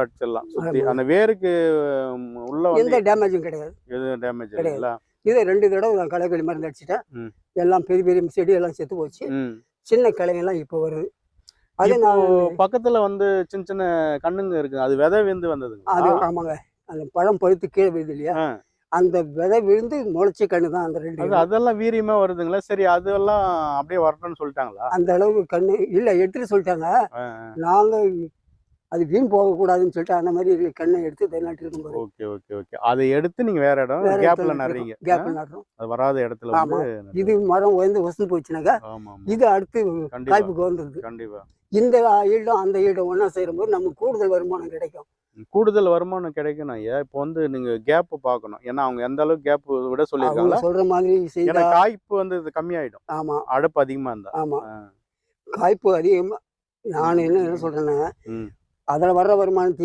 அடிச்சிடலாம் சுத்தி. அந்த வேருக்கு உள்ள எந்த டேமேஜும் கிடையாது. எதுவும் டேமேஜ் இல்லைங்களா? இதை 2 தடவை நான் களைக்கொல்லி மருந்து அடிச்சிட்டேன். எல்லாம் பெரிய பெரிய செடி எல்லாம் செத்து போச்சு. சின்ன கிளைங்கெல்லாம் இப்போ வருது. அது நான் பக்கத்துல வந்து சின்ன சின்ன கண்ணுங்க இருக்கு. அது விதை விழுந்து வந்தது. அது ஆமாங்க. அந்த பழம் பழுத்து கீழே விழுது இல்லையா, அந்த விதை விழுந்து முளைச்ச கண்ணு தான் அந்த 2. அதெல்லாம் வீரியமா வருதுங்களா? சரி, அதெல்லாம் அப்படியே வரட்டும்னு சொல்லிட்டாங்களா? அந்த அளவுக்கு கண்ணு இல்லை, எடுத்துட்டு சொல்லிட்டாங்க. நாங்க அது வீண் போகக்கூடாதுன்னு சொல்லிட்டு அந்த மாதிரி கண்ணை எடுத்து தென்னாட்டு இருக்கும்போது. Okay okay okay. அதை எடுத்து நீங்க வேற இடம் கேப்ல நடுறீங்க. கேப்ல நடுறோம். அது வராத இடத்துல வந்து இது மரம் உயர்ந்து வசந்து போச்சுனாக்கா இது அடுத்து காய்ப்புக்கு வந்துருது. கண்டிப்பா. இந்த ஈல்டும் அந்த ஈல்டும் ஒன்றா சேரும்போது நமக்கு கூடுதல் வருமானம் கிடைக்கும். கூடுதல் வருமானம் கிடைக்கும். ஐயா, இப்போ வந்து நீங்க கேப் பார்க்கணும். ஏன்னா அவங்க எந்த அளவுக்கு கேப் விட சொல்லியிருக்காங்க சொல்ற மாதிரி செய்யற காய்ப்பு வந்து இது கம்மியாயிடும். ஆமா, அடப்பு அதிகமா இருந்தா. ஆமா, காய்ப்பு அதிகமா. நான் என்ன சொல்றேன்னா, அதில் வர்ற வருமானத்தை